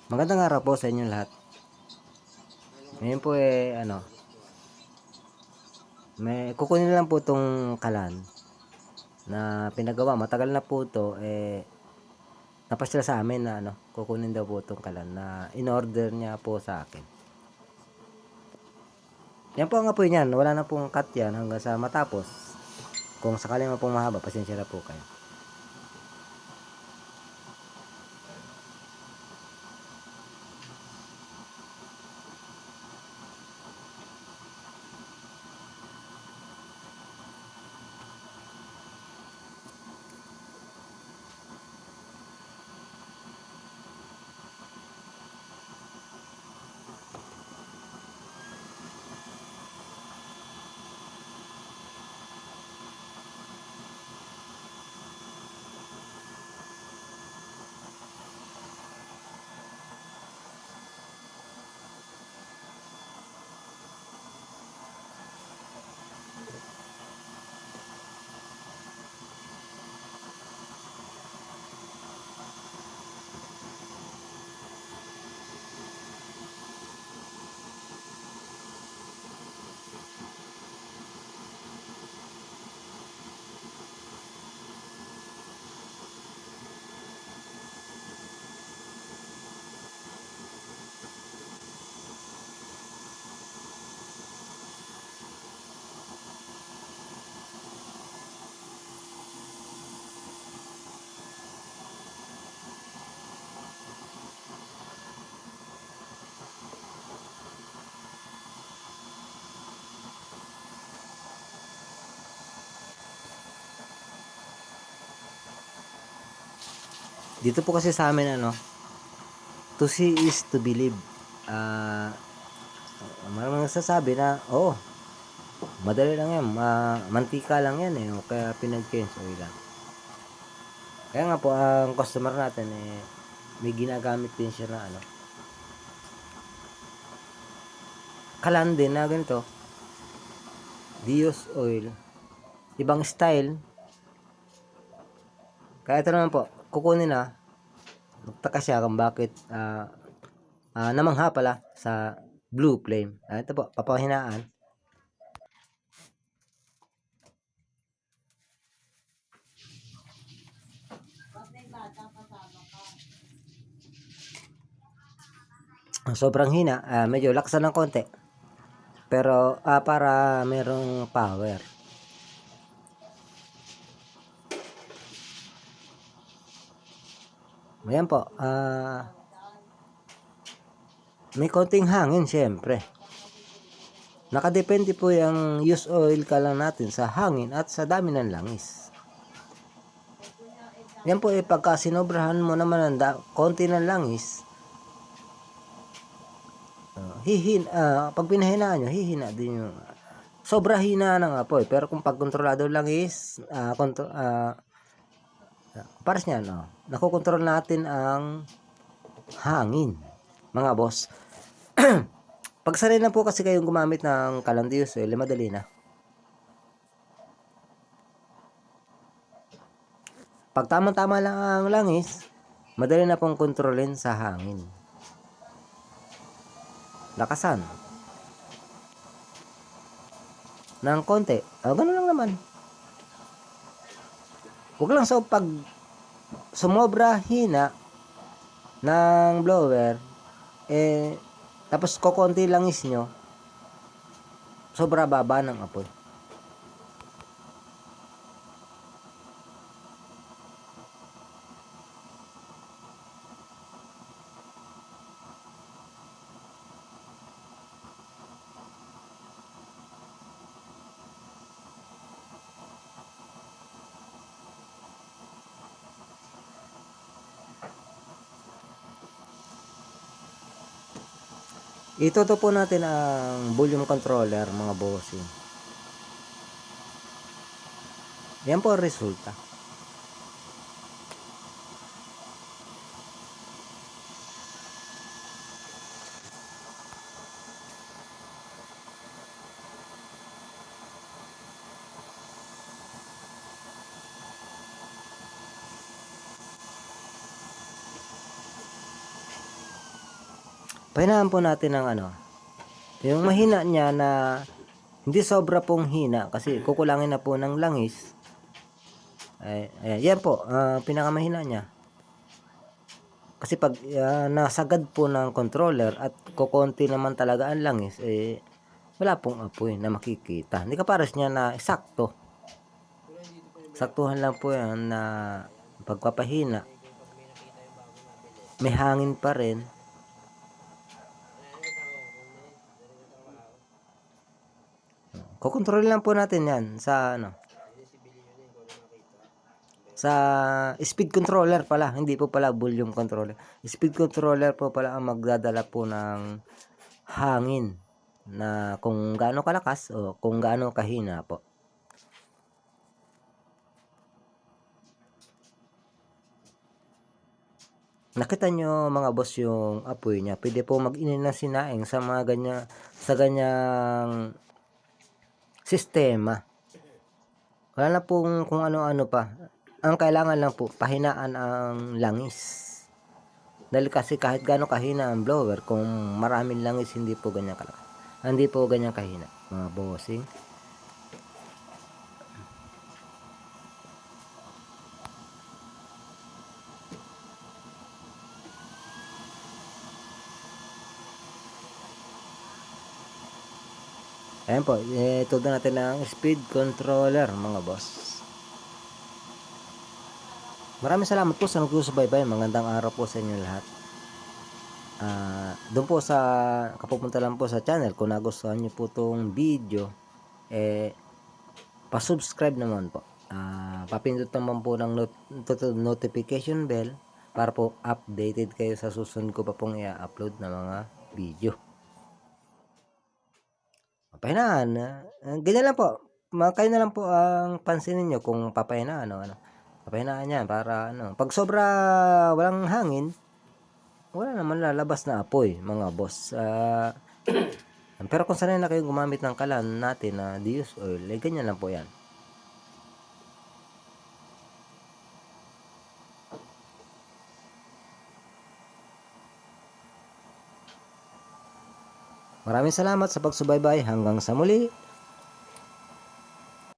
Magandang araw po sa inyo lahat. Ngayon po kukunin lang po itong kalan na pinagawa. Matagal na po ito, napasyal sa amin na kukunin daw po itong kalan na in-order niya po sa akin. Yan po ang apoy niyan. Wala na pong cut yan hanggang sa matapos. Kung sakali mo pong mahaba, pasensya na po kayo. Dito po kasi sa amin to see is to believe. Maraming nagsasabi na, madali lang yan, mantika lang yan kaya pinag-change oil lang. Kaya nga po, ang customer natin may ginagamit din siya na kalan din na ganito, Dios oil, ibang style. Kaya ito naman po, kukunin na, nagtaka siya kung bakit namangha pala sa blue flame. Ito po, papahinaan. Sobrang hina, medyo laksan ng konti. Pero para merong power. Ayan po, may konting hangin syempre. Nakadepende po yung use oil ka lang natin sa hangin at sa dami ng langis. Yan po pagka sinobrahan mo naman ng konti ng langis, pag pinahinaan nyo, hihina din yung sobra hina ng apoy. Pero kung pag kontrolado langis, pares niyan, nakokontrol natin ang hangin, mga boss. Pag sanay na po kasi kayong gumamit ng kalandius oil, madali na. Pag tama-tama lang ang langis, madali na pong kontrolin sa hangin. Lakasan ng konti. Ganun lang naman. Huwag lang sa pag sumobra hina ng blower, tapos kokonti langis nyo, sobra baba ng apoy. Ituto po natin ang volume controller, mga bossing. Yan po ang resulta. pahinaan po natin ng ano, yung mahina niya na hindi sobra pong hina kasi kukulangin na po ng langis. Ay, ayan, yan po, pinakamahina niya. Kasi pag nasagad po ng controller at kukonti naman talaga ang langis, wala pong apoy na makikita. Hindi ka pares niya na eksakto. Saktuhan lang po yan na pagpapahina. May hangin pa rin. Kukontrol lang po natin yan sa ano. Sa speed controller pala, hindi po pala volume controller. Speed controller po pala ang magdadala po ng hangin na kung gaano kalakas o kung gaano kahina po. Nakita nyo mga boss yung apoy niya. Pwede po mag-inin ng sinaing sa mga ganyang sistema. Wala na pong kung ano-ano pa. Ang kailangan lang po, pahinaan ang langis. Dahil kasi kahit gaano kahina ang blower, kung maraming langis, hindi po ganyan kalakas. Hindi po ganyan kahina, mga bossing. Ayan po, ito na natin ang speed controller, mga boss. Maraming salamat po sa nagsusubaybay. Magandang araw po sa inyo lahat. Doon po sa kapupunta lang po sa channel, kung nagustuhan nyo po itong video, pa-subscribe naman po. Papindot naman po ng notification bell para po updated kayo sa susunod ko pa pong i-upload na mga video. Papahinaan, ganyan lang po. Kayo na lang po ang pansinin nyo kung papahinaan o ano. Papahinaan yan para ano. Pag sobra walang hangin, wala naman lalabas na apoy, mga boss. Pero kung sanay na kayo gumamit ng kalan natin na Dius oil, ganyan lang po yan. Maraming salamat sa pagsubaybay. Hanggang sa muli.